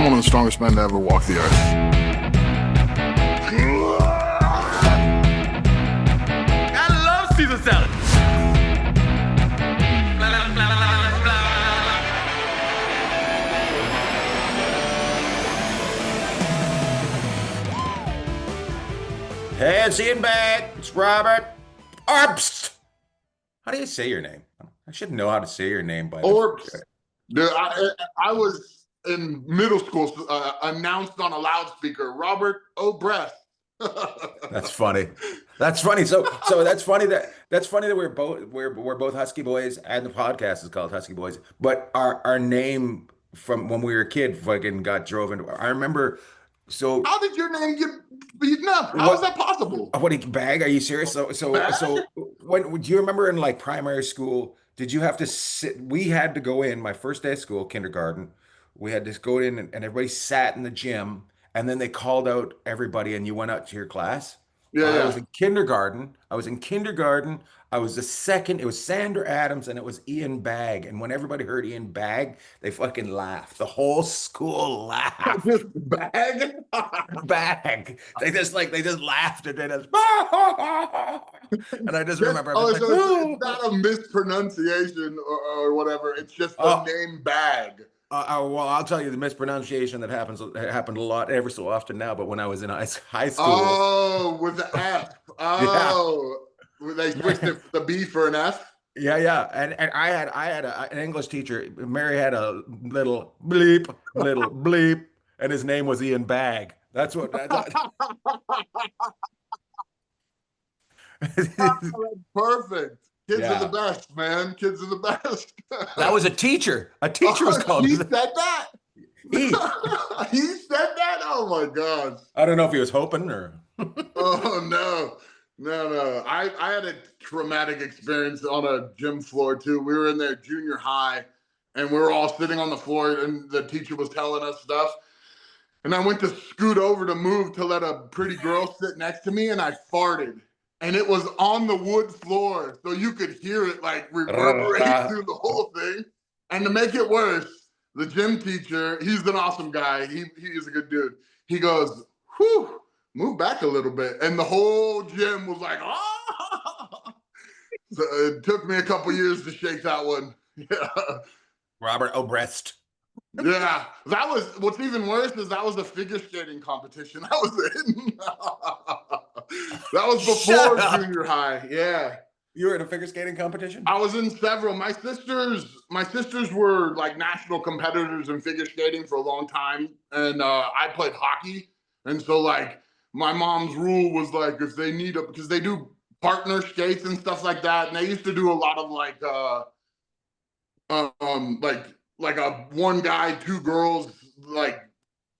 I'm one of the strongest men to ever walk the earth. I love Caesar salad. Hey, it's Ian Bagg. It's Robert Oberts. How do you say your name? I should know how to say your name by Orbs. Dude, I was in middle school, announced on a loudspeaker, Robert Oberts. That's funny. That's funny. So that's funny that we're both Husky boys, and the podcast is called Husky Boys. But our name from when we were a kid fucking got drove into. I remember. So How did your name get beaten up? How is that possible? what Bag? Are you serious? Bag? So when do you remember in like primary school? Did you have to sit? We had to go in my first day of school, kindergarten. We had to go in and everybody sat in the gym, and then they called out everybody, and you went out to your class. Yeah, I yeah. was in kindergarten. I was in kindergarten. I was the second. It was Sandra Adams and it was Ian Bagg. And when everybody heard Ian Bagg, they fucking laughed. The whole school laughed. Just bag? Bagg. They just laughed and they just and I just remember I Oh, was like, so "Oh." it's not a mispronunciation or whatever. It's just the Oh, name Bag. well, I'll tell you the mispronunciation that happened a lot every so often now. But when I was in high school, Oh, with the F. yeah. Oh, they switched it, the B for an F. Yeah. And I had an English teacher. Mary had a little bleep, and his name was Ian Bagg. That's what Perfect. Kids are the yeah. best, man. Kids are the best. That was a teacher. A teacher was Oh, called he said that? he. He said that? Oh my gosh. I don't know if he was hoping or Oh no. No. I had a traumatic experience on a gym floor too. We were in there junior high and we were all sitting on the floor and the teacher was telling us stuff. And I went to scoot over to move to let a pretty girl sit next to me and I farted. And it was on the wood floor. So you could hear it like reverberate through the whole thing. And to make it worse, the gym teacher, he's an awesome guy. He is a good dude. He goes, whew, move back a little bit. And the whole gym was like, ah. So it took me a couple years to shake that one. Yeah. Robert Oberts. Yeah. That was, what's even worse is that was a figure skating competition. That was it. That was Shut before up. junior high. Yeah. You were in a figure skating competition? I was in several. My sisters were like national competitors in figure skating for a long time, and I played hockey. And so like my mom's rule was like if they need a because they do partner skates and stuff like that, and they used to do a lot of like a one guy, two girls, like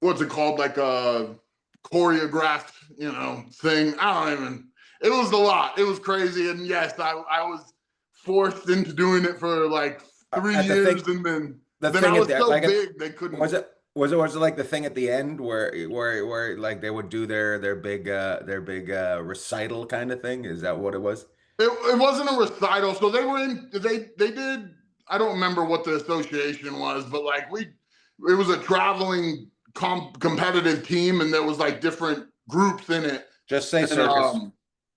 what's it called, like a choreographed thing. I don't even. It was a lot. It was crazy, and yes, I was forced into doing it for like 3 years, and then I was so big they couldn't. Was it like the thing at the end where like they would do their big recital kind of thing? Is that what it was? It wasn't a recital, so they did. I don't remember what the association was, but like it was a traveling competitive team, and there was like different groups in it. Just say circus.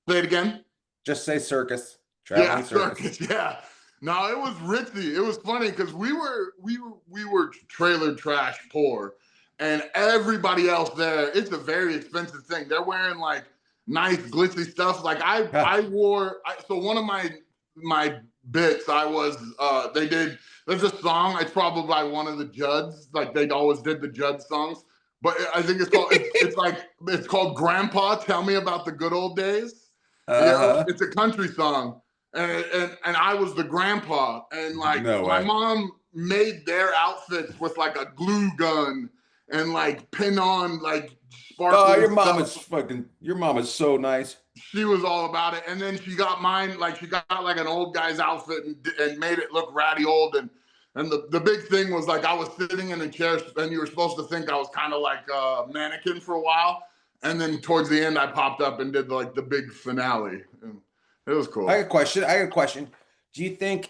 Say it again. Just say circus. Yeah, Traveling circus. Yeah. No, it was ritzy. It was funny because we were trailer trash poor, and everybody else there. It's a very expensive thing. They're wearing like nice glitzy stuff. Like I wore. So one of my bits, I was. They did. There's a song. It's probably by one of the Judds. Like they always did the Judd songs. But I think it's called. It's called Grandpa. Tell me about the good old days. Yeah, it's a country song, and I was the grandpa, and like my mom made their outfits with like a glue gun and like pin on like sparkly. Oh, your mom is so nice. She was all about it, and then she got mine. Like she got like an old guy's outfit and made it look ratty old, and the big thing was like I was sitting in a chair, and you were supposed to think I was kind of like a mannequin for a while. And then towards the end, I popped up and did like the big finale. And it was cool. I got a question. Do you think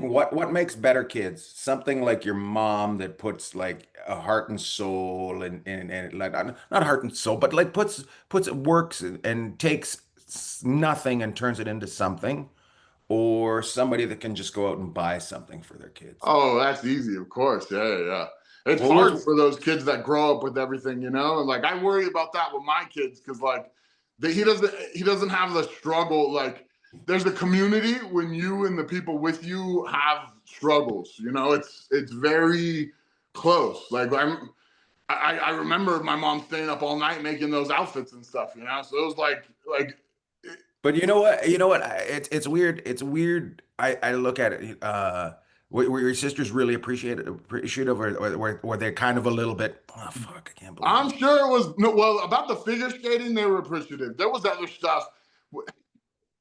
what makes better kids? Something like your mom that puts like a heart and soul and like not heart and soul, but like puts works and takes nothing and turns it into something, or somebody that can just go out and buy something for their kids. Oh, that's easy, of course. Yeah, yeah, yeah. It's Well, hard for those kids that grow up with everything, you know. And like I worry about that with my kids because like he doesn't have the struggle. Like there's a community when you and the people with you have struggles. You know, it's very close. Like I remember my mom staying up all night making those outfits and stuff. You know, so it was like but you know what? You know what? It's weird. It's weird. I look at it. Were your sisters really appreciative, or they're kind of a little bit? Oh fuck! I can't believe I'm it. sure it was no, well about the figure skating. They were appreciative. There was other stuff.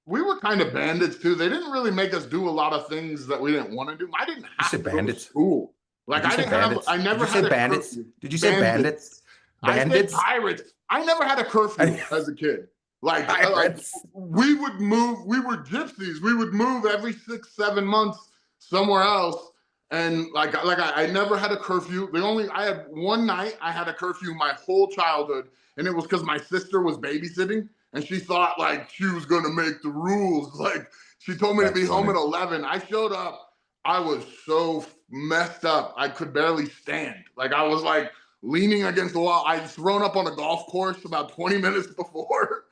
We were kind of bandits too. They didn't really make us do a lot of things that we didn't want to do. I didn't You have say to go to bandits? school. Like Did you say bandits? I Did never you say had a bandits? curfew. Did you say bandits? Bandits. I say Bandits? pirates. I never had a curfew as a kid. Like Pirates? we would move. We were gypsies. We would move every 6, 7 months somewhere else. And I never had a curfew. I had one night I had a curfew my whole childhood, and it was because my sister was babysitting, and she thought like she was gonna make the rules. Like she told me to That's be home funny. at 11. I showed up. I was so messed up. I could barely stand. Like I was like leaning against the wall. I'd thrown up on a golf course about 20 minutes before,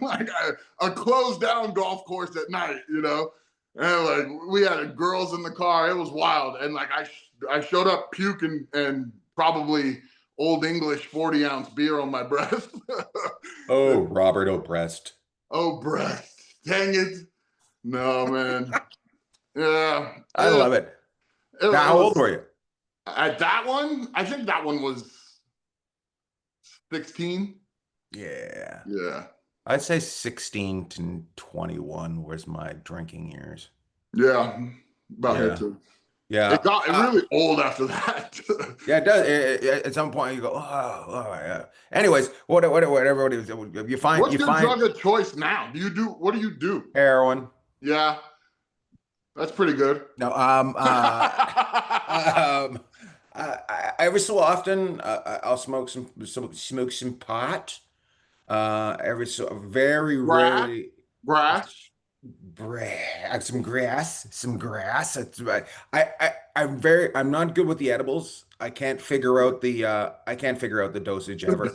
like a closed down golf course at night, you know. And like we had girls in the car. It was wild. And like I showed up puking and probably Old English 40-ounce beer on my breath. Oh, Robert Oberts. Oh, breath. Dang it. No, man. Yeah. I love it. Now, It how old was were you? at that one. I think that one was 16. Yeah. Yeah. I'd say 16 to 21 was my drinking years. Yeah. About here Yeah. too. Yeah. It got really old after that. Yeah, it does. At some point, you go, oh, yeah. Anyways, whatever it is, What's you your find drug of choice now? What do you do? heroin. Yeah, that's pretty good. No, um, every so often, I'll smoke some pot. Every so very Grass, rarely, grass. some grass. I'm not good with the edibles. I can't figure out the dosage ever.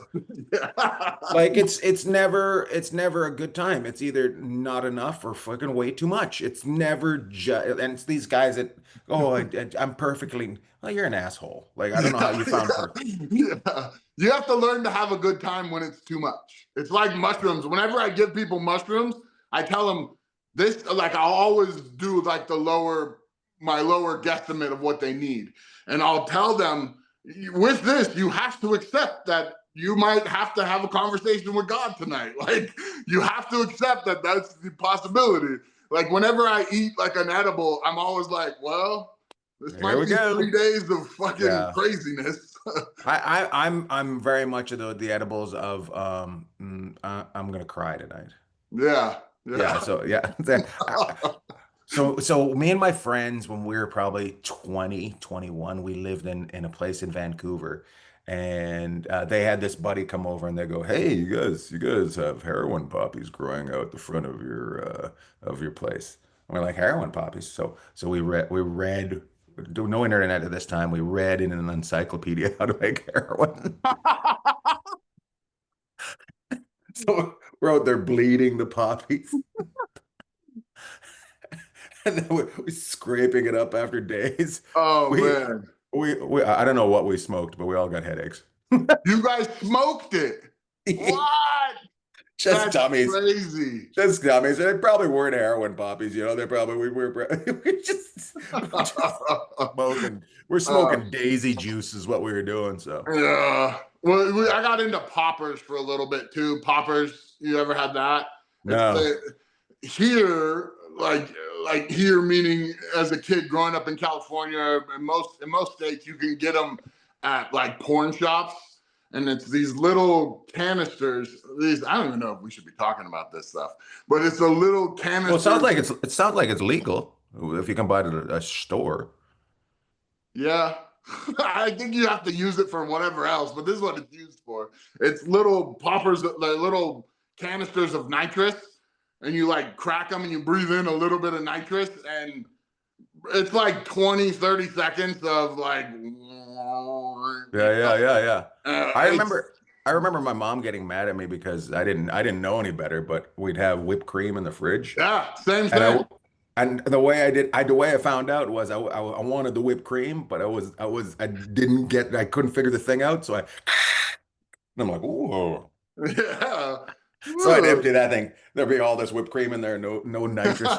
Yeah. Like it's never a good time. It's either not enough or fucking way too much. It's never just, and it's these guys that, oh, I'm perfectly, well, you're an asshole. Like I don't know how you found perfect. Yeah. You have to learn to have a good time when it's too much. It's like mushrooms. Whenever I give people mushrooms, I tell them this, like I'll always do like my lower guesstimate of what they need. And I'll tell them with this, you have to accept that you might have to have a conversation with God tonight. Like you have to accept that that's the possibility. Like whenever I eat like an edible, I'm always like, well, this Here might we be go. 3 days of fucking Yeah. craziness. I'm very much of the edibles of I'm gonna cry tonight. Yeah. Yeah, Yeah. so yeah. So me and my friends, when we were probably 20, 21, we lived in a place in Vancouver, and they had this buddy come over and they go, "Hey, you guys have heroin poppies growing out the front of your place." And we're like, "Heroin poppies?" So we read, no internet at this time. We read in an encyclopedia how to make heroin. So we're out there bleeding the poppies. And then we're scraping it up after days. Oh We, man. I don't know what we smoked, but we all got headaches. You guys smoked it. What? Just That's dummies. crazy. Just dummies. They probably weren't heroin poppies, you know. They probably we're just smoking. We're Uh, smoking daisy juice is what we were doing. So yeah. Well, I got into poppers for a little bit too. Poppers, you ever had that? It's no. here, like here, meaning as a kid growing up in California, in most states, you can get them at like porn shops, and it's these little canisters. These I don't even know if we should be talking about this stuff, but it's a little Well, canister. it sounds like it's legal if you can buy it at a store. Yeah. I think you have to use it for whatever else, but this is what it's used for. It's little poppers, like little canisters of nitrous, and you like crack them and you breathe in a little bit of nitrous, and it's like 20, 30 seconds of like, Yeah. uh, I it's, remember I remember my mom getting mad at me because I didn't know any better, but we'd have whipped cream in the fridge. yeah, same And thing. the way I found out was I wanted the whipped cream, but I couldn't figure the thing out. So I'm like, whoa. Yeah. So I'd empty that thing. There'd be all this whipped cream in there, no nitrous.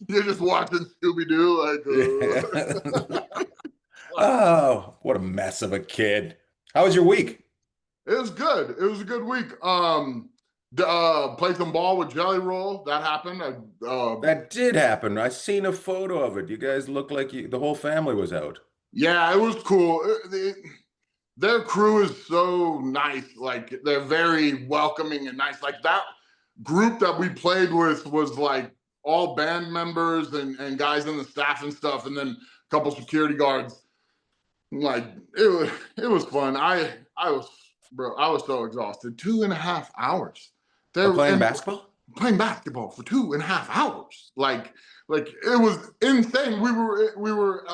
You're just watching Scooby-Doo, like, Yeah. Oh, what a mess of a kid. How was your week? it was good. It was a good week. Played some ball with Jelly Roll. That happened. That did happen. I seen a photo of it. You guys look like the whole family was out. Yeah, it was cool. Their crew is so nice. Like they're very welcoming and nice. Like that group that we played with was like all band members and guys in the staff and stuff, and then a couple security guards. Like it was fun. I was so exhausted. 2.5 hours. There Playing and basketball? playing basketball for 2.5 hours. Like it was insane. We were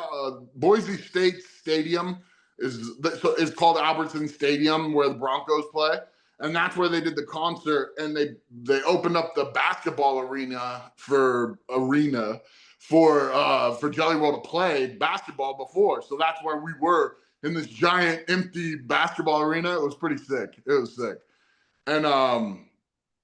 Boise State Stadium is called Albertson Stadium where the Broncos play, and that's where they did the concert. And they opened up the basketball arena for Jelly Roll to play basketball before. So that's where we were in this giant empty basketball arena. It was pretty sick. It was sick, and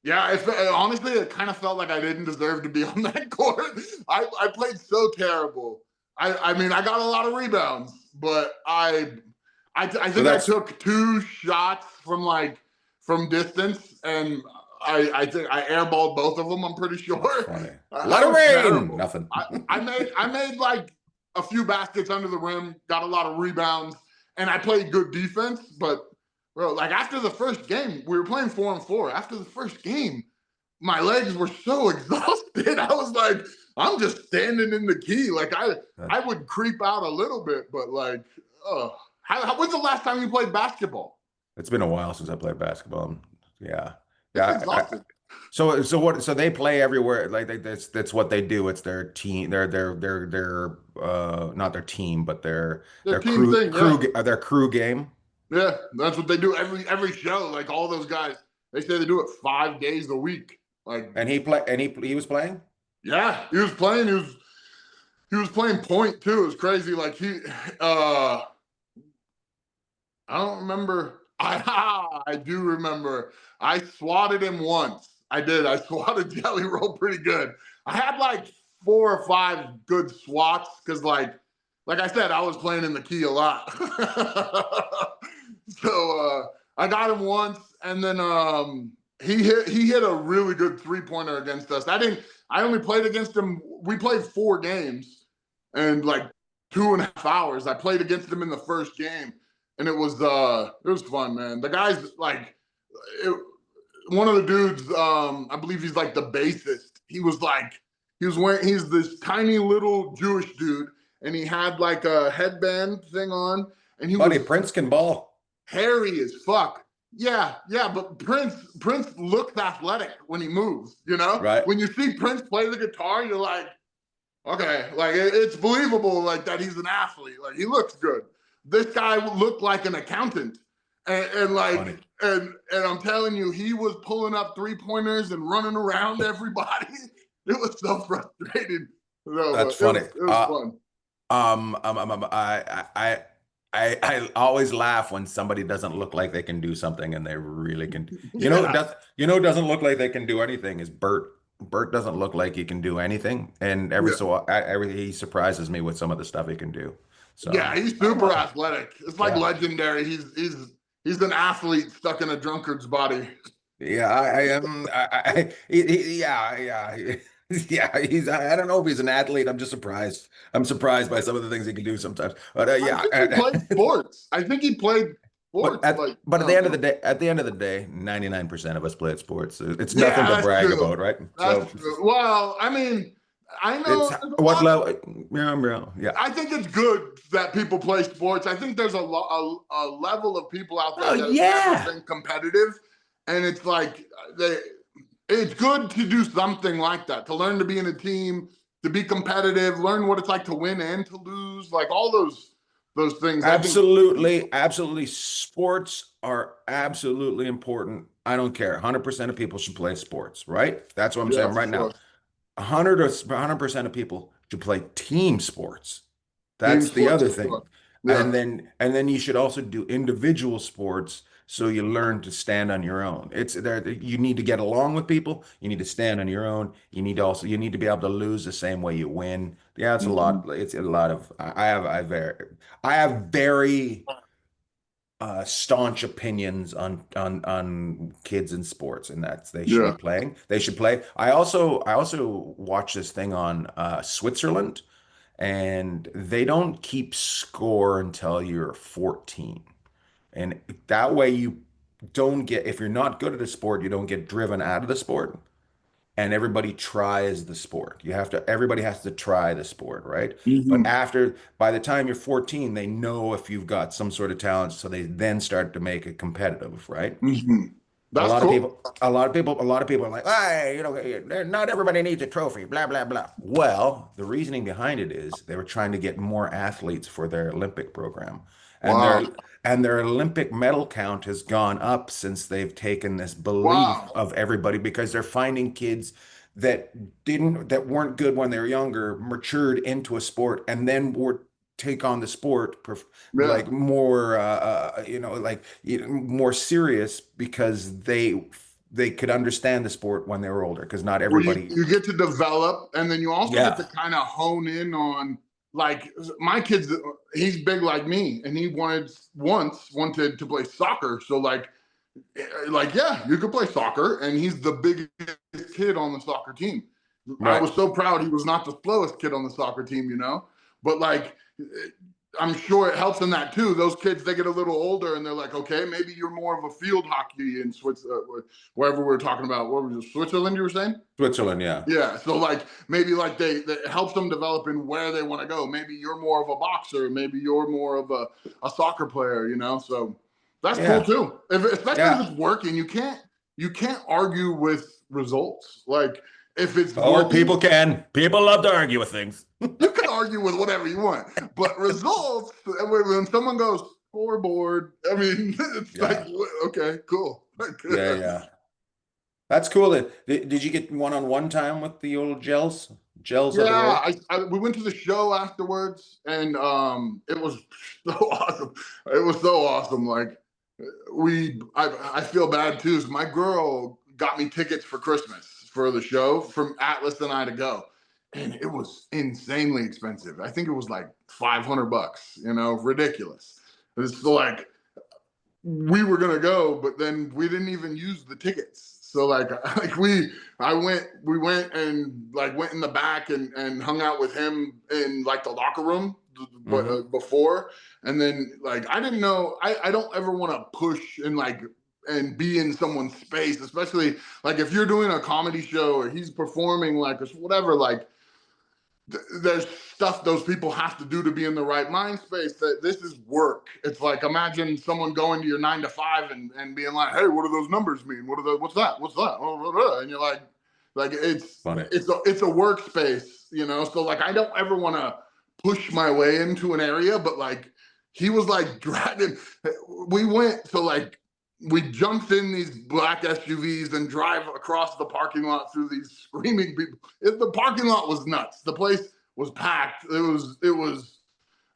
yeah, honestly, it kind of felt like I didn't deserve to be on that court. I played so terrible. I mean, I got a lot of rebounds, but I think I took 2 shots from distance, and I think I airballed both of them. I'm pretty sure. Funny. Let it rain. Nothing. I made like a few baskets under the rim, got a lot of rebounds, and I played good defense, but. Bro, like after the first game, we were playing 4-on-4. After the first game, my legs were so exhausted. I was like, I'm just standing in the key. Like I would creep out a little bit, but like, when's the last time you played basketball? It's been a while since I played basketball. Yeah. It's exhausting. So they play everywhere. Like that's what they do. It's their team. Their not their team, but their team crew thing, their crew game. Yeah, that's what they do every show. Like all those guys, they say they do it 5 days a week. Like, And he was playing? yeah, he was playing. He was playing point too. It was crazy. Like I don't remember. I do remember. I swatted him once. I did. I swatted Jelly Roll pretty good. I had like 4 or 5 good swats because like I said, I was playing in the key a lot. So I got him once, and then he hit a really good 3-pointer against us. I only played against him. We played 4 games and like 2.5 hours. I played against him in the first game, and it was fun, man. The guy's like one of the dudes. I believe he's like the bassist. He's this tiny little Jewish dude, and he had like a headband thing on, and Prince can ball. Hairy as fuck. Yeah, but Prince looks athletic when he moves, you know? Right. When you see Prince play the guitar, you're like, okay, like it's believable like that he's an athlete. Like he looks good. This guy looked like an accountant. And I'm telling you, he was pulling up 3-pointers and running around everybody. It was so frustrating. That's funny. It was fun. I always laugh when somebody doesn't look like they can do something and they really can. Doesn't look like they can do anything is Bert. Bert doesn't look like he can do anything, and he surprises me with some of the stuff he can do. So yeah, he's super athletic. It's like legendary. He's an athlete stuck in a drunkard's body. Yeah, yeah, I don't know if he's an athlete. I'm just surprised. I'm surprised by some of the things he can do sometimes. But I think he played sports. I think he played sports. But at the end of the day, 99% of us played sports. It's nothing to brag about, right? That's true. Well, I mean, I It's know there's a what lot. level? Yeah, yeah. I think it's good that people play sports. I think there's a level of people out there Oh that have never yeah. been competitive, and it's like they. It's good to do something like that, to learn to be in a team, to be competitive, learn what it's like to win and to lose, like all those things. I think. Absolutely, absolutely. Sports are absolutely important. I don't care. 100% of people should play sports, right? That's what I'm Yeah, saying for right now. sure. 100% of people should play team sports. Team That's the sports other for thing. sure. Yeah. And then you should also do individual sports so you learn to stand on your own. It's there you need to get along with people, you need to stand on your own. You need to be able to lose the same way you win. Yeah, Mhm. it's a lot of I have very staunch opinions on kids in sports, and that's they should be Yeah. playing. They should play. I also watch this thing on Switzerland, and they don't keep score until you're 14, and that way you don't get if you're not good at a sport, you don't get driven out of the sport and everybody tries the sport. Everybody has to try the sport, right? But Hmm. by the time you're 14, they know if you've got some sort of talent, so they then start to make it competitive, right? Hmm. A That's lot of cool. people, a lot of people are like, hey, not everybody needs a trophy, blah, blah, blah. Well, the reasoning behind it is they were trying to get more athletes for their Olympic program. And Wow. their Olympic medal count has gone up since they've taken this belief Wow. of everybody because they're finding kids that weren't good when they were younger, matured into a sport, and then were take on the sport Yeah. like more more serious because they could understand the sport when they were older because not Well, everybody. you get to develop, and then you also get to Yeah, kind of hone in on, like, my kid's, he's big like me, and he wanted to play soccer. So yeah, you could play soccer, and he's the biggest kid on the soccer team. I right. was so proud he was not the slowest kid on the soccer team, but like, I'm sure it helps in that too. Those kids, they get a little older and they're like, okay, maybe you're more of a field hockey in wherever we're talking about. What was it, Switzerland you were saying? Switzerland, yeah. Yeah, so like maybe like it helps them develop in where they want to go. Maybe you're more of a boxer, maybe you're more of a soccer player, So that's cool Yeah, too. Especially if yeah. it's working, you can't argue with results. Like, if it's Oh, working, people love to argue with things. you can argue with whatever you want. But results, when someone goes scoreboard, I mean, it's like, Yeah, okay, cool. yeah, yeah. That's cool. Did you get one-on-one time with the old gels of the Yeah, world? we went to the show afterwards, and it was so awesome. It was so awesome. Like, I feel bad too. So my girl got me tickets for Christmas for the show from Atlas and I to go, and it was insanely expensive. I think it was like $500. Ridiculous. It's like, we were gonna go, but then we didn't even use the tickets. So like we went and like went in the back and hung out with him in like the locker room, but Hmm. before, and then like I didn't know, I don't ever want to push and be in someone's space, especially like if you're doing a comedy show or he's performing, like, or whatever, like there's stuff those people have to do to be in the right mind space. That this is work. It's like, imagine someone going to your 9 to 5 and being like, hey, what do those numbers mean? What's that? And you're like it's Funny. it's a it's a workspace, So like, I don't ever want to push my way into an area, but like, he was like dragging. We went, so like, we jumped in these black SUVs and drive across the parking lot through these screaming people. The parking lot was nuts. The place was packed. It was.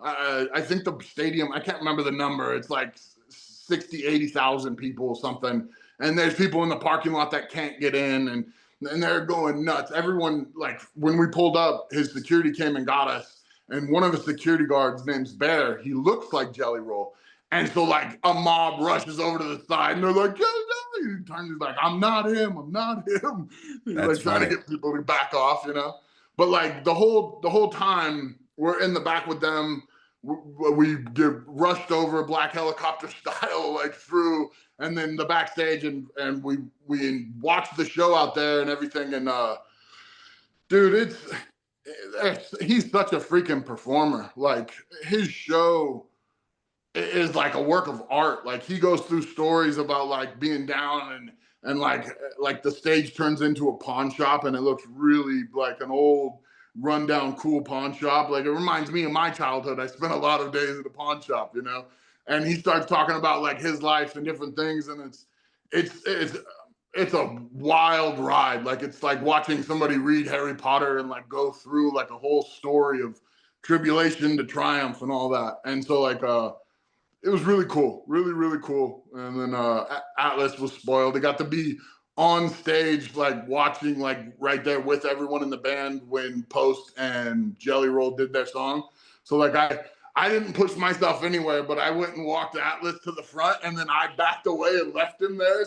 I think the stadium, I can't remember the number. It's like 60, 80,000 people or something. And there's people in the parking lot that can't get in, and they're going nuts. Everyone, like, when we pulled up, his security came and got us. And one of the security guards, name's Bear, he looks like Jelly Roll. And so like a mob rushes over to the side and they're like, yeah, yeah. He turns, he's like, I'm not him. I'm not him. He's That's like trying to funny. get people to back off. But like the whole time we're in the back with them, we get rushed over black helicopter style, like, through, and then the backstage, and we watch the show out there and everything. And dude, he's such a freaking performer. Like his show is like a work of art. Like he goes through stories about like being down and like the stage turns into a pawn shop and it looks really like an old rundown cool pawn shop. Like it reminds me of my childhood. I spent a lot of days at a pawn shop, you know. And he starts talking about like his life and different things, and it's it's a wild ride. Like it's like watching somebody read Harry Potter and like go through like a whole story of tribulation to triumph and all that. And so like it was really cool, really, really cool. And then Atlas was spoiled. He got to be on stage, like watching, like right there with everyone in the band when Post and Jelly Roll did their song. So like I didn't push myself anywhere, but I went and walked Atlas to the front, and then I backed away and left him there.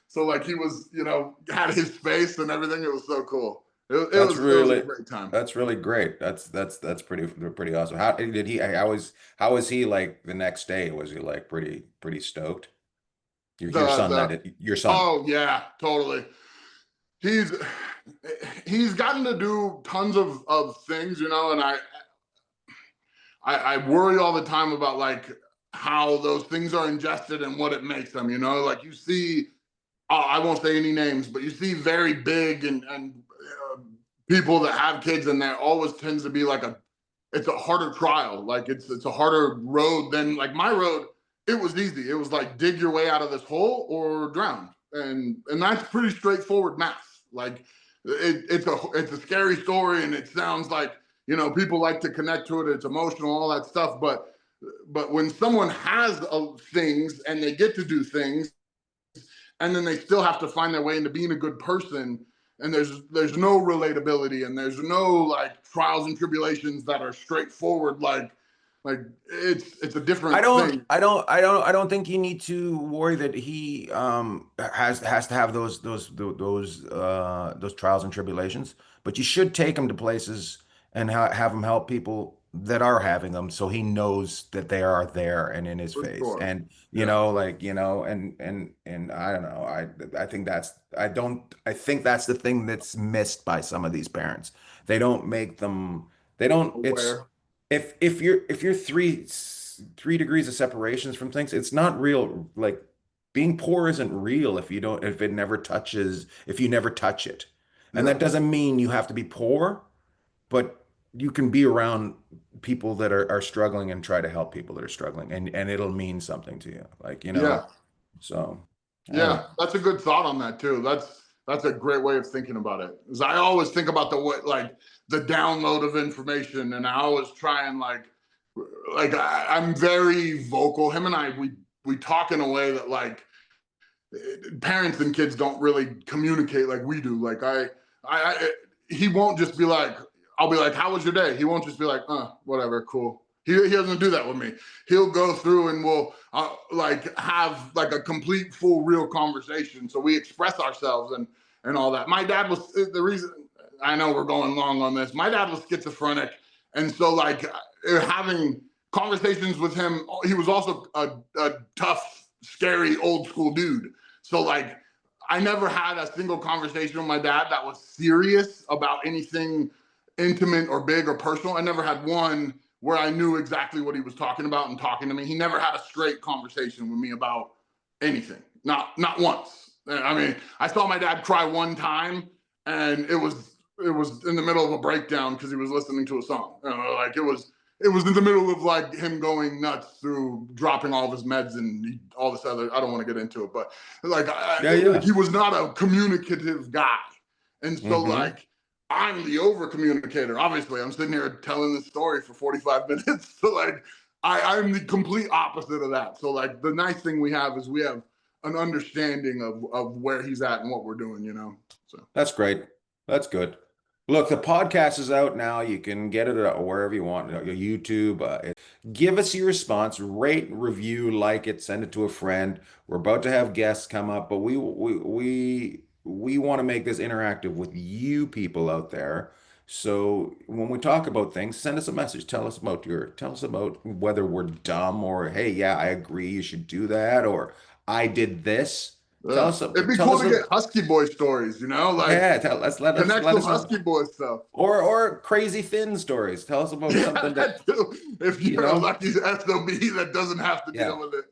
So like he was, you know, had his space and everything. It was so cool. It was a great time. That's really great. That's pretty awesome. How did he how was he like the next day? Was he like pretty stoked? Your son The that your son. Oh yeah, totally. He's he's gotten to do tons of things, you know, and I worry all the time about like how those things are ingested and what it makes them, you know, like you see, I won't say any names, but you see very big and people that have kids, and there always tends to be like it's a harder trial. Like it's a harder road than like my road. It was easy. It was like dig your way out of this hole or drown, and that's pretty straightforward math. Like it's a scary story, and it sounds like, you know, people like to connect to it. It's emotional, all that stuff. But when someone has things and they get to do things, and then they still have to find their way into being a good person, and there's no relatability, and there's no like trials and tribulations that are straightforward. Like it's a different thing. I don't think you need to worry that he has to have those trials and tribulations, but you should take him to places and have him help people that are having them, so he knows that they are there and in his For face. sure. And you Yeah. know, like, you know, and I don't know, I think I think that's the thing that's missed by some of these parents. They don't make them, they don't, it's Aware. if you're three degrees of separations from things, it's not real. Like being poor isn't real if you don't, if it never touches, if you never touch it. And Yeah. that doesn't mean you have to be poor, but you can be around people that are struggling and try to help people that are struggling, and it'll mean something to you. Like, you know, Yeah. so anyway. Yeah. That's a good thought on that too. That's a great way of thinking about it. Because I always think about the way, like the download of information, and I always try and I'm very vocal. Him and we talk in a way that like parents and kids don't really communicate like we do. Like he won't just be like, I'll be like, how was your day? He won't just be like, whatever, cool. He doesn't do that with me. He'll go through and we'll like have like a complete, full, real conversation. So we express ourselves and all that. My dad was the reason. I know we're going long on this. My dad was schizophrenic, and so like having conversations with him, he was also a tough, scary, old school dude. So like I never had a single conversation with my dad that was serious about anything intimate or big or personal. I never had one where I knew exactly what he was talking about and talking to me. He never had a straight conversation with me about anything. Not once. I mean, I saw my dad cry one time, and it was in the middle of a breakdown because he was listening to a song. You know, like it was in the middle of like him going nuts through dropping all of his meds and all this other. I don't want to get into it, but like Yeah, yeah. he was not a communicative guy, and so Hmm. like I'm the over communicator. Obviously, I'm sitting here telling this story for 45 minutes. So like I'm the complete opposite of that. So like the nice thing we have is we have an understanding of where he's at and what we're doing, you know. So That's great. That's good. Look, the podcast is out now. You can get it wherever you want, YouTube. Give us your response, rate, review, like it, send it to a friend. We're about to have guests come up, but we want to make this interactive with you people out there. So when we talk about things, send us a message. Tell us about whether we're dumb or, hey, yeah, I agree, you should do that, or I did this. Tell Yeah. us, It'd be tell cool us, to get Husky Boy stories, like yeah, tell us, connect let some us know, Husky Boy stuff. or crazy Finn stories. Tell us about Yeah, something that, that too. If you you're a know, lucky SOB that doesnnt have to yeah. deal with it.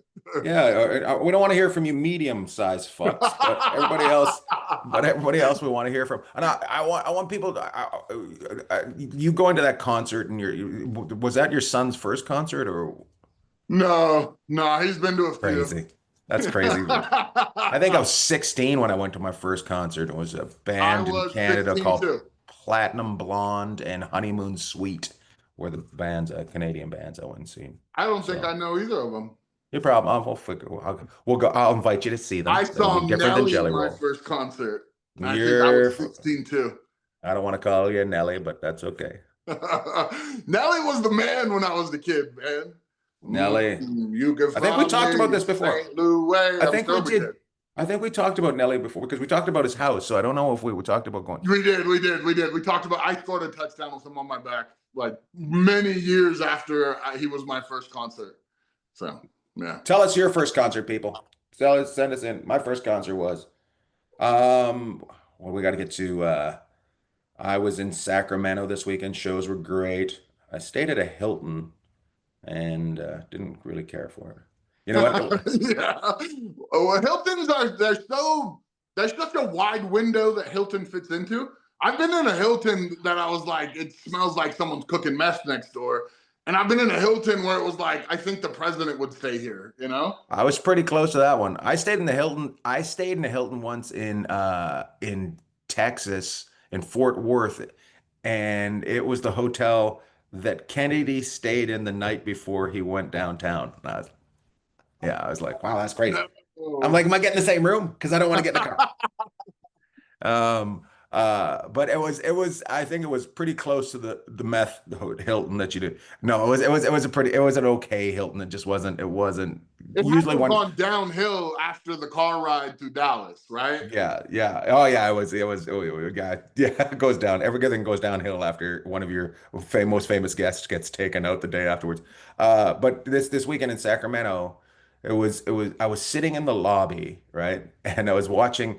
Yeah, we don't want to hear from you medium-sized fucks, but everybody else we want to hear from. And I want people to, you go into that concert and was that your son's first concert or No, no, he's been to a few. crazy? That's crazy. I think I was 16 when I went to my first concert. It was a I band in was Canada 16 called too. Platinum Blonde and Honeymoon Suite were the bands, Canadian bands I went and seen. I don't think So I know either of them. your problem. We'll go. I'll invite you to see I them. It'll saw be different than Nelly Jelly my Roll. first concert. I think I You're, was 16 too. I don't want to call you Nelly, but that's okay. Nelly was the man when I was the kid, man. Nelly, You can I think we find talked me about this in before. St. Louis. I I'm think we still the kid. did. I think we talked about Nelly before because we talked about his house. So I don't know if we talked about going. We did. We talked about. I scored a touchdown with him on my back, like many years after he was my first concert. So yeah. Tell us your first concert, people. Send us in. My first concert was, well, we got to get to, I was in Sacramento this weekend. Shows were great. I stayed at a Hilton and didn't really care for it. You know what? Yeah. Well, Hiltons are there's such a wide window that Hilton fits into. I've been in a Hilton that I was like, it smells like someone's cooking mess next door. And I've been in a Hilton where it was like, I think the president would stay here. I was pretty close to that one. I stayed in the Hilton. I stayed in the Hilton once in Texas, in Fort Worth, and it was the hotel that Kennedy stayed in the night before he went downtown. Yeah, I was like, wow, that's crazy. I'm No. like, am I getting the same room? Because I don't want to get in the car. But I think it was pretty close to the meth Hilton that you did. No, it was an okay Hilton. It wasn't It had to usually have when, gone downhill after the car ride through Dallas, right? yeah, yeah. Oh yeah, yeah, yeah, it goes down. Everything goes downhill after one of your most famous guests gets taken out the day afterwards. But this weekend in Sacramento, I was sitting in the lobby, right? And I was watching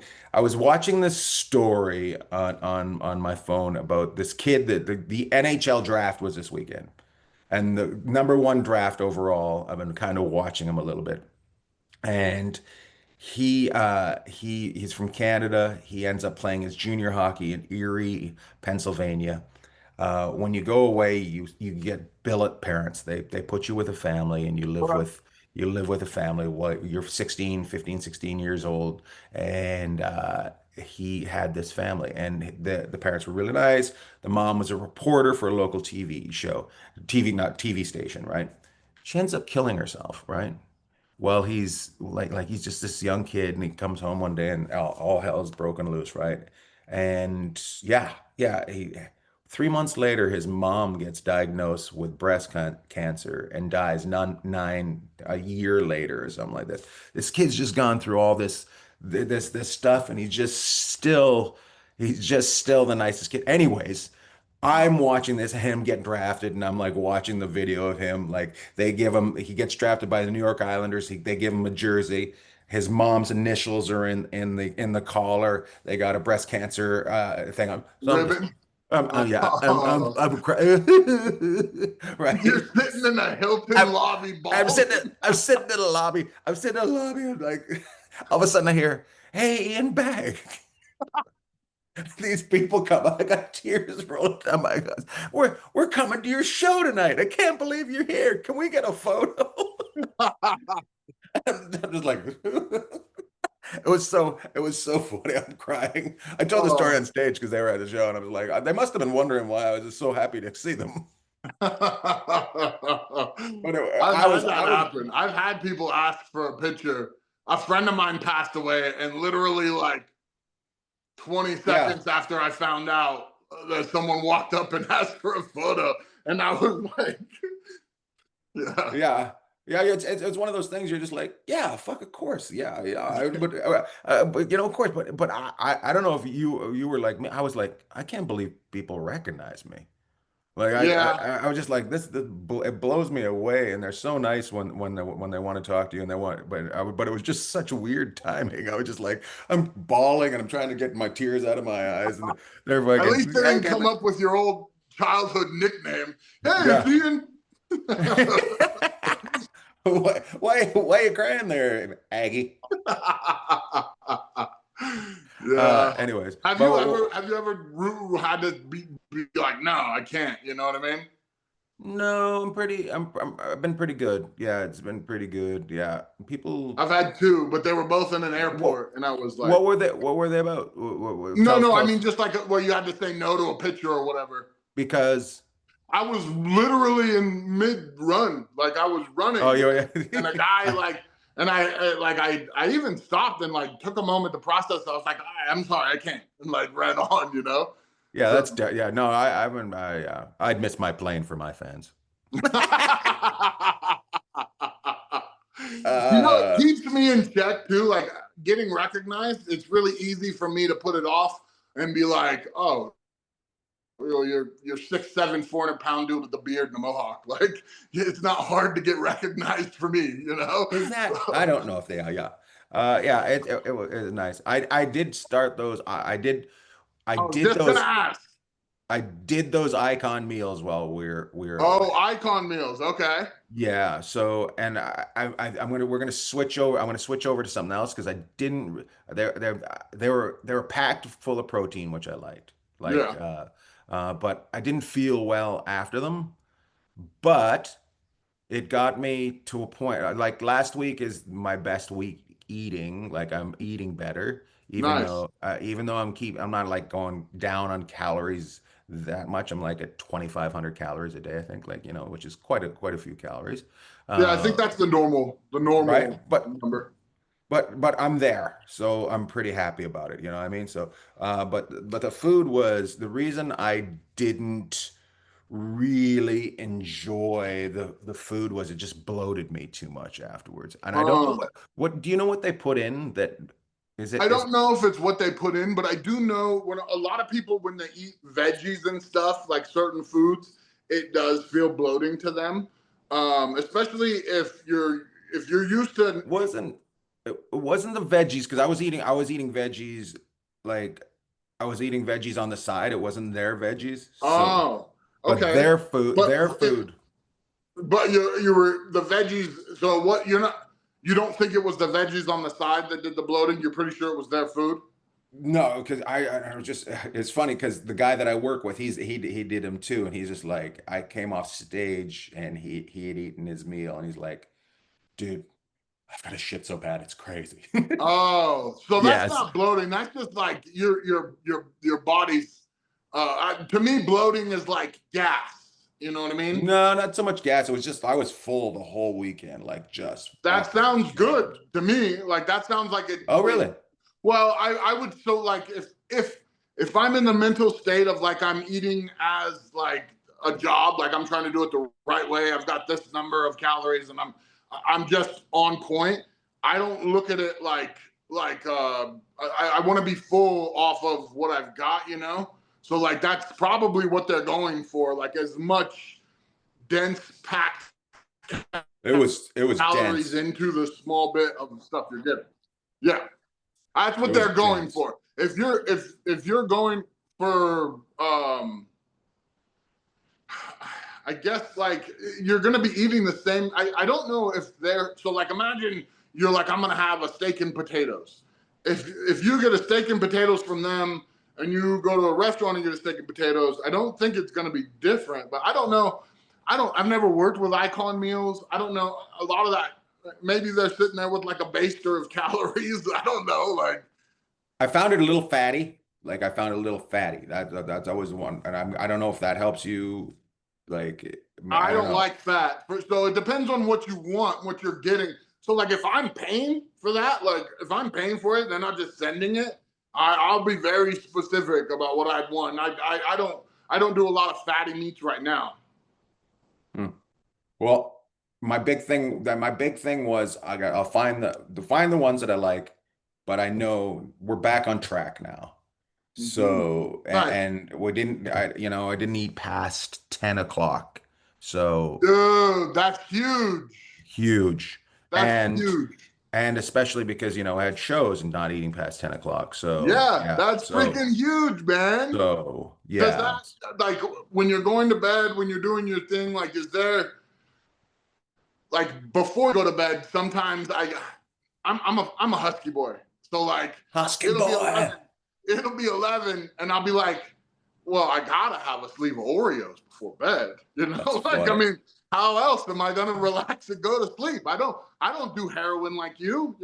this story on my phone about this kid that the NHL draft was this weekend. And the number one draft overall, I've been kind of watching him a little bit. And he's from Canada. He ends up playing his junior hockey in Erie, Pennsylvania. When you go away, you get billet parents. They put you with a family and you live with a family. What you're 16, 15, 16 years old, and he had this family, and the parents were really nice. The mom was a reporter for a local TV show, not TV station, right? She ends up killing herself, right? Well, he's he's just this young kid, and he comes home one day, and all hell's broken loose, right? And yeah, yeah. 3 months later, his mom gets diagnosed with cancer and dies a year later or something like that. This kid's just gone through all this stuff, and he's just still the nicest kid. Anyways, I'm watching him get drafted, and I'm like watching the video of him. Like he gets drafted by the New York Islanders. They give him a jersey. His mom's initials are in the collar. They got a breast cancer thing on. So I'm just, Ribbon. yeah, Oh, right. you're sitting in a Hilton I'm, lobby ball. I'm sitting in the lobby. I'm sitting in the lobby. I'm like, all of a sudden I hear, "Hey, Ian Bagg." These people come. I got tears rolling down my eyes. We're coming to your show tonight. I can't believe you're here. Can we get a photo? I'm just like, it was so funny. I'm crying. I told the story Oh. on stage because they were at the show, and I was like, they must have been wondering why I was just so happy to see them. But I've had that happen. I've had people ask for a picture. A friend of mine passed away, and literally like 20 yeah, seconds after I found out that someone walked up and asked for a photo, and I was like, yeah. yeah. Yeah, it's one of those things you're just like, yeah, fuck, of course, yeah, yeah. But of course, but I don't know if you were like me. I was like, I can't believe people recognize me. Like Yeah. I was just like it blows me away, and they're so nice when they want to talk to you and they want, but it was just such weird timing. I was just like I'm bawling and I'm trying to get my tears out of my eyes, and they're At fucking least they hey didn't come Kevin, up with your old childhood nickname. Hey, it's yeah. Ian. Why you crying there, Aggie? Yeah. Anyways, Have but you ever had to be like, no, I can't. You know what I mean? no, I've been pretty good. Yeah, it's been pretty good. Yeah, people. I've had two, but they were both in an What airport, and I was like, What were they about? no, no. I Tell mean, us just like where you had to say no to a picture or whatever. because I was literally in mid run, like I was oh running, and a guy yeah. like, and I even stopped and like took a moment to process. I was like, I'm sorry, I can't, and like ran on, you know. Yeah, So, yeah, no, I'd miss my plane for my fans. it Uh, keeps me in check too. Like getting recognized, it's really easy for me to put it off and be like, oh, you're 6'7", 400-pound dude with a beard and a mohawk. Like it's not hard to get recognized for me, you know. is that I So, don't know if they are, yeah. Yeah, it was nice. I did start those. I I was did just gonna those ask. I did those icon meals while we're away. Oh, icon meals. Okay. Yeah, so and I'm gonna we're gonna switch over. I'm gonna switch over to something else because I didn't. They were packed full of protein, which I liked. Like, Yeah. but I didn't feel well after them. But it got me to a point. Like last week is my best week eating. Like I'm eating better, Nice. even though I'm not like going down on calories that much. I'm like at 2,500 calories a day, I think, like, which is quite a few calories. Yeah, I think Uh, that's the right. normal number. But I'm there, so I'm pretty happy about it. You know what I mean? So, but the food was the reason I didn't really enjoy the food was it just bloated me too much afterwards. And I don't know Uh, what do you know what they put in that I is don't know if it's what they put in, but I do know when a lot of people when they eat veggies and stuff like certain foods, it does feel bloating to them. Especially if you're used to. wasn't it wasn't the veggies because I was eating veggies like I was eating veggies on the side. It wasn't their veggies. So Oh, but okay. But their if food. but you were the veggies. So what you don't think it was the veggies on the side that did the bloating? You're pretty sure it was their food. No, because I was just it's funny because the guy that I work with he did him too, and he's just like I came off stage and he had eaten his meal and he's like, dude, I've got a shit so bad it's crazy. Oh, so that's Yes. not bloating. That's just like your body's. To me, bloating is like gas. You know what I mean? No, not so much gas. It was just I was full the whole weekend, like just That fucking sounds good hammered. to me. Like that sounds like it. Oh, really? Well, I would so like if I'm in the mental state of like I'm eating as like a job, like I'm trying to do it the right way. I've got this number of calories, and I'm just on point. I don't look at it like I want to be full off of what I've got, you know. So like that's probably what they're going for, like as much dense packed It was calories dense. into the small bit of stuff you're getting. Yeah. That's It what was they're going dense. for. If you're going for I guess like you're gonna be eating the same. I don't know if they're so like imagine you're like I'm gonna have a steak and potatoes. If you get a steak and potatoes from them and you go to a restaurant and get a steak and potatoes, I don't think it's gonna be different. But I don't know. I've never worked with icon meals. I don't know a lot of that. Maybe they're sitting there with like a baster of calories. I don't know. Like I found it a little fatty. Like I found it a little fatty. That's always the one. And I don't know if that helps you. Like I I don't don't know. like fat. So it depends on what you want, what you're getting. So like if I'm paying for that, like if I'm paying for it, they're not just sending it. I'll be very specific about what I'd want. I don't do a lot of fatty meats right now. Hmm. Well, my big thing was I'll find the ones that I like, but I know we're back on track now. So, Nice. and we didn't, I didn't eat past 10 o'clock. So Dude, that's huge. huge. That's And, huge. and especially because, I had shows and not eating past 10 o'clock. So Yeah, yeah. that's freaking huge, man. So Does yeah. that, like, when you're going to bed, when you're doing your thing, like, is there, like, before you go to bed, sometimes I'm a Husky boy. So, like, Husky it'll be boy. 11. It'll be 11, and I'll be like, well, I gotta have a sleeve of Oreos before bed. That's Like, I funny. mean, how else am I gonna relax and go to sleep? I don't do heroin like you,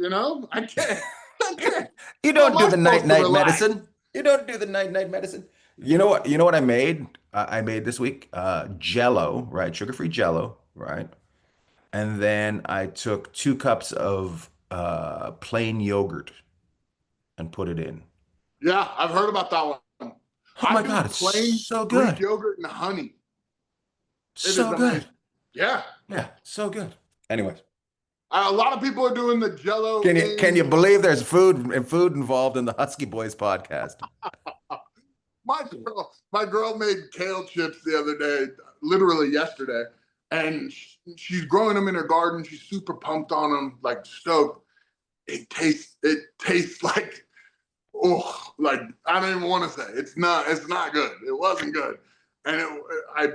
I can't. I can't. You How am don't do I the supposed night to night relax? medicine. You don't do the night night medicine. You know what I made? I made this week Jello, right? Sugar-free Jello, right? And then I took 2 cups of plain yogurt and put it in. Yeah, I've heard about that one. Oh I my do God, it's plain so Greek good. yogurt and honey. It is So good. amazing. Yeah. Yeah, so good. Anyways, A lot of people are doing the Jello can you in. believe there's food involved in the Husky Boys podcast? My girl made kale chips the other day, literally yesterday, and she's growing them in her garden. She's super pumped on them, like stoked. It tastes like, oh, like I don't even want to say it's not good. It wasn't good, and I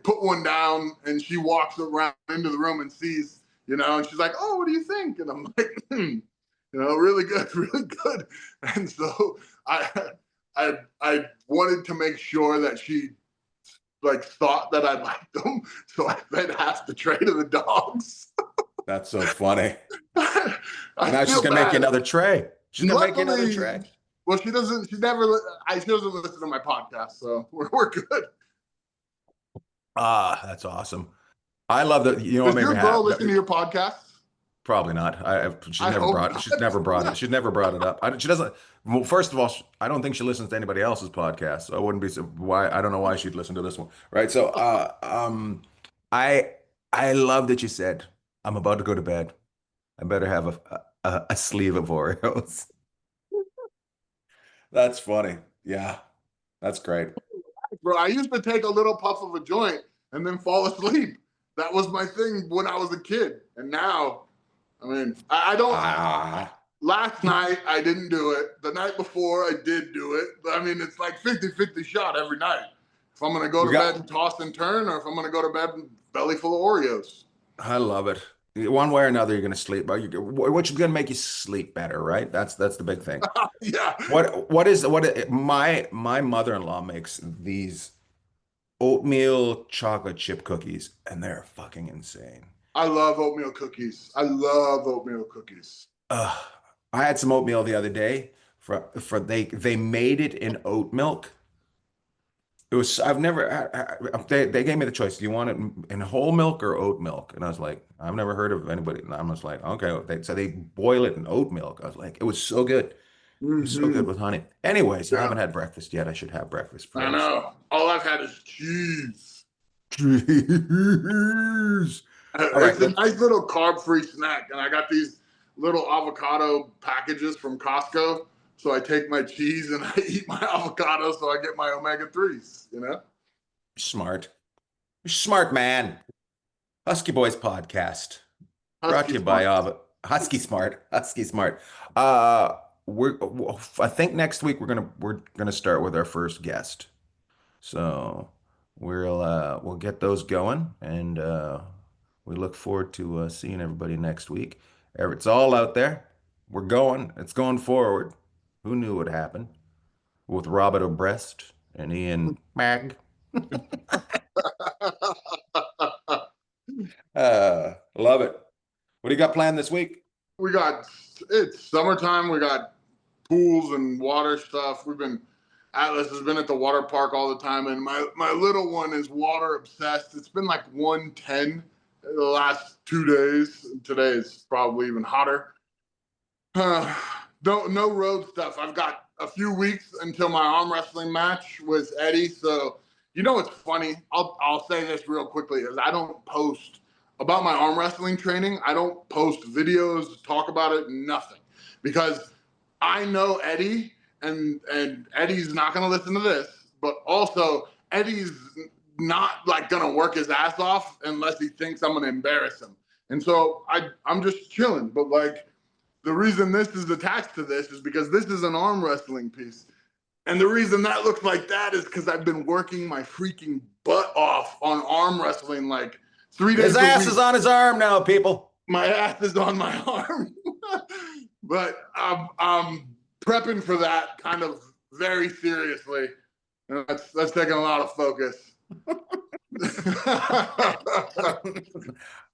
put one down, and she walks around into the room and sees, and she's like, oh, what do you think? And I'm like, really good, really good. And so I I wanted to make sure that she, like, thought that I liked them, so I fed half the tray to the dogs. That's so funny. I Now she's feel gonna make you bad. another tray. She's gonna make you another Luckily, tray. well, she doesn't. She doesn't listen to my podcast, so we're good. Ah, that's awesome. I love that. What Does made me your girl happy? listen to your podcast? Probably not. She's I never hope brought it. She's never brought it. not. She's never brought it up. She doesn't. Well, first of all, I don't think she listens to anybody else's podcast. So I wouldn't be why. I don't know why she'd listen to this one. Right. So, I I love that you said I'm about to go to bed. I better have a sleeve of Oreos. That's funny. Yeah, that's great. Bro, I used to take a little puff of a joint and then fall asleep. That was my thing when I was a kid. And now, I mean, I don't. Ah, Last night, I didn't do it. The night before, I did do it. But I mean, it's like 50-50 shot every night. If I'm going to go we to bed got. and toss and turn, or if I'm going to go to bed belly full of Oreos. I love it. One way or another, you're gonna sleep. Which is gonna make you sleep better, right? That's the big thing. Yeah. My mother-in-law makes these oatmeal chocolate chip cookies, and they're fucking insane. I love oatmeal cookies. I love oatmeal cookies. Uh, I had some oatmeal the other day for they made it in oat milk. It was I've never they gave me the choice. Do you want it in whole milk or oat milk? And I was like, I've never heard of anybody. And I'm just like, okay. So they boil it in oat milk. I was like, it was so good. It was so good Mm-hmm. with honey. Anyways, I Yeah, haven't had breakfast yet. I should have breakfast I first. know. All I've had is cheese. Jeez. All right, It's a nice little carb-free snack, and I got these little avocado packages from Costco. So I take my cheese and I eat my avocado, so I get my omega 3s. smart. You're smart man. Husky Boys podcast. Brought to Husky you by smart. Husky Smart. Husky Smart. Uh, I think next week we're gonna start with our first guest. So we'll get those going, and we look forward to seeing everybody next week. It's all out there. We're going. It's going forward. Who knew it would happen with Robert Oberts and Ian Bagg? Love it. What do you got planned this week? It's summertime. We got pools and water stuff. Atlas has been at the water park all the time, and my little one is water obsessed. It's been like 110 the last 2 days. Today is probably even hotter. Uh, no road stuff. I've got a few weeks until my arm wrestling match with Eddie. So, it's funny. I'll say this real quickly, is I don't post about my arm wrestling training. I don't post videos, talk about it, nothing, because I know Eddie, and Eddie's not gonna listen to this, but also Eddie's not like gonna work his ass off unless he thinks I'm gonna embarrass him. And so I'm just chilling. But like the reason this is attached to this is because this is an arm wrestling piece. And the reason that looks like that is because I've been working my freaking butt off on arm wrestling like 3 days. His ass is on his arm now, people. My ass is on my arm. But I'm prepping for that kind of very seriously. And that's taking a lot of focus. You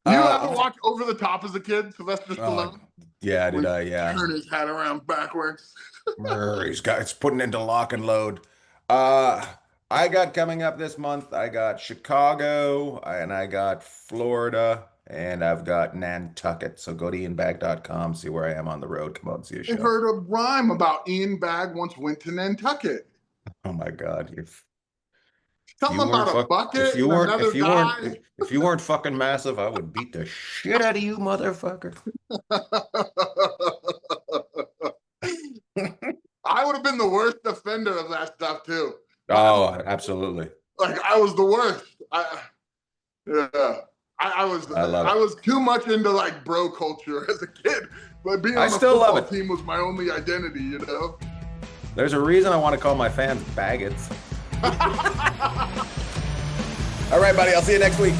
ever watch Over the Top as a kid, Sylvester Stallone? Yeah, did I? Yeah. Turn his head around backwards. It's putting into lock and load. I got coming up this month, I got Chicago and I got Florida and I've got Nantucket. So go to ianbagg.com, see where I am on the road. Come out and see a show. I heard a rhyme about Ian Bagg once went to Nantucket. Oh my God. Something about a bucket. If you weren't fucking massive, I would beat the shit out of you, motherfucker. I would have been the worst offender of that stuff too. Oh, absolutely. Like I was the worst. I was too much into like bro culture as a kid. But being on a football team was my only identity, you know. There's a reason I want to call my fans Baggots. All right, buddy. I'll see you next week.